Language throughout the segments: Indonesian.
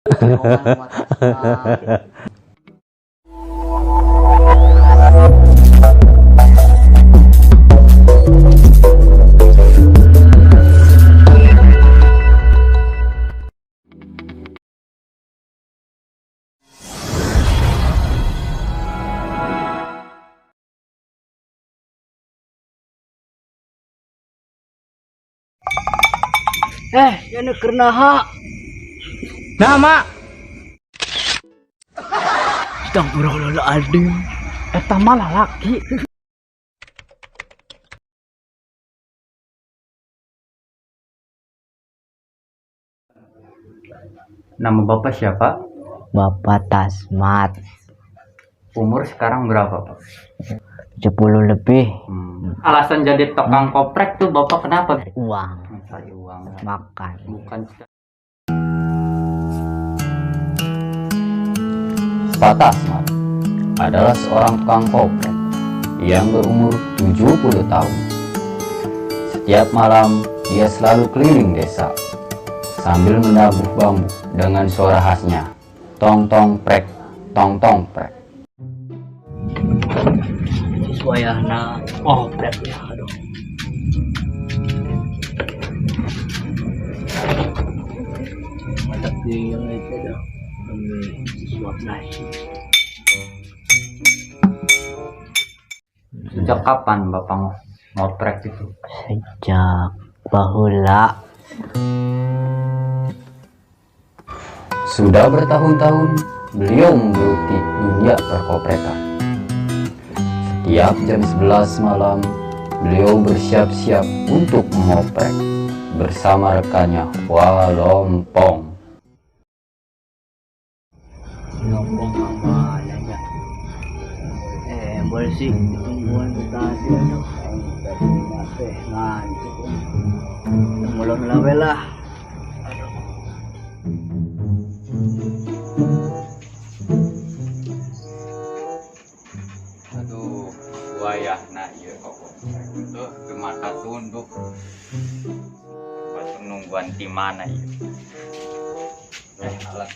Yan kernaha. Nama Sedang pura-pura adim. eta malah laki. Nama Bapak siapa? Bapak Tasmat. Umur sekarang berapa, Pak? 10 lebih. Alasan jadi tukang koprek tuh Bapak kenapa? Uang. Cari uang. Makan. Bukan. Pak Tasmat adalah seorang tukang koprek yang berumur 70 tahun. Setiap malam dia selalu keliling desa sambil menabuh bambu dengan suara khasnya, tong tong prek, tong tong prek. Wayahna koprek ya, aduh. Mantap di yang itu dah. Suap nasi. Sejak kapan Bapak ngoprek itu? Sejak bahula. Sudah bertahun-tahun beliau menggeluti dunia perkoprekan. Setiap jam 11 malam beliau bersiap-siap untuk mengoprek bersama rekannya Walompong. Lompong kemana ya? Boleh sih tungguan ke tadi aduh. Tadi nyampe ngantuk. Mulai lawe lah. Aduh, wayahna ieu koprek. Tuh, ke mata tunduk. Batu nungguan di mana ieu? Alat.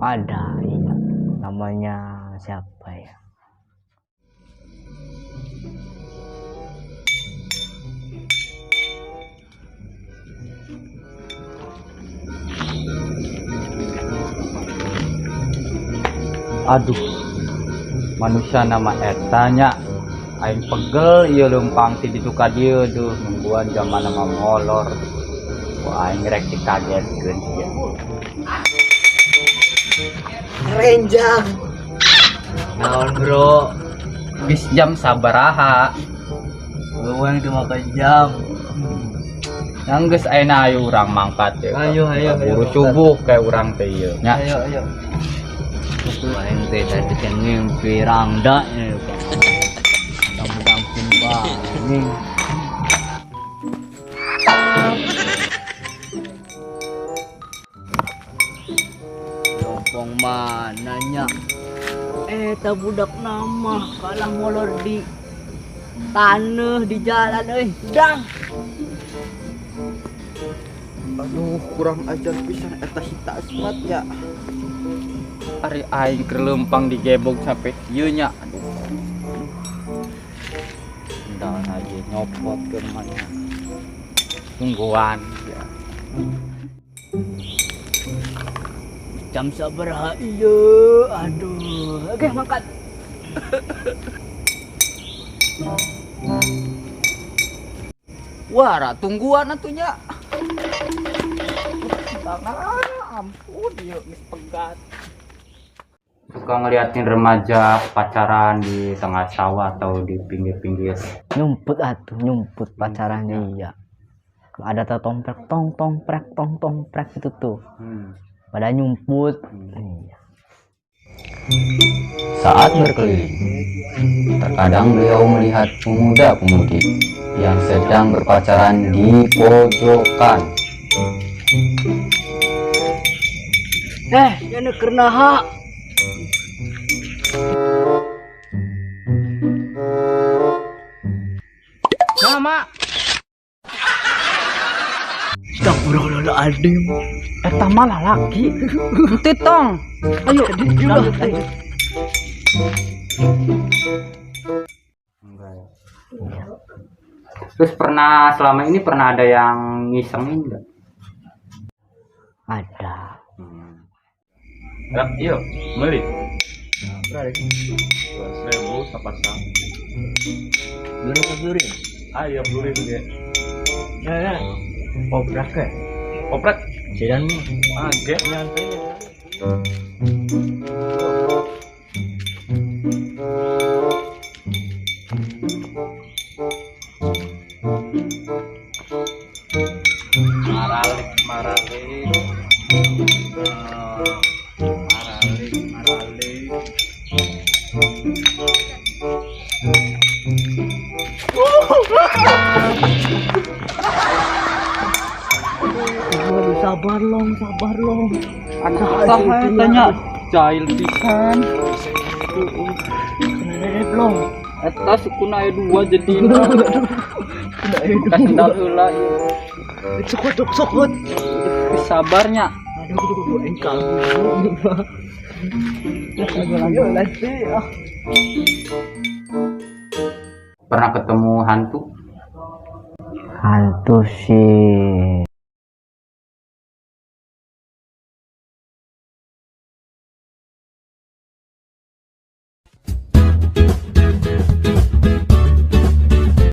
Ada, iya. Namanya siapa ya? Aduh, manusia nama etanya aing pegel ieu leumpang ti ditu ka dieu duh nungguan zaman nama molor. Wah, aing rek dikagetkeun ieu. Renjang. Naon bro? Geus jam sabaraha? Gawang cuma ke jam. Yang geus ayeuna ayo urang mangkat teh. Ayo. Buru subuh kayak urang teh ieu nya. Ayo. Aing teh tadi kan ngimpi rangda nya. Mudah-mudahan ini. Lompong mananya? Eta budak nama kalah molor di tanah di jalan dang. Aduh, kurang ajar pisan eta si Tasmat ya. Ari aing keur leumpang digebog sampai ieu nya. Aduh. Endal aja nyopot ke mana. Tungguan ya. Jam sabaraha ieu? Aduh. Oke, mangkat. Wah, tungguan atunya. Ampun, yuk geus pegat. Suka ngeliatin remaja pacaran di tengah sawah atau di pinggir-pinggir. Nyumput pacarannya iya. Ada tong prek itu tuh. Pada nyumput. Iya. Saat berkeliling, terkadang beliau melihat pemuda-pemudi yang sedang berpacaran di pojokan. Ini kernaha. Nama. Astagfirullahaladzim. Eta malah laki. Titong. Ayo, lanjut. Terus selama ini pernah ada yang ngisengin enggak? Ada. Yuk, beli. Seribu sepasang. Blurin. Ayo beli ya. Ya. Oprak ke? Opret. Jalan Agak nyantai. Maralik. Sabar long. Ada apa tanya? Jahil pisan. Nenek long. Eta sukuna aya 2 jadi sendal heula ieu. Sokot. Sabarnya. Aduh, engkau. Lanjut. Pernah ketemu hantu? Hantu sih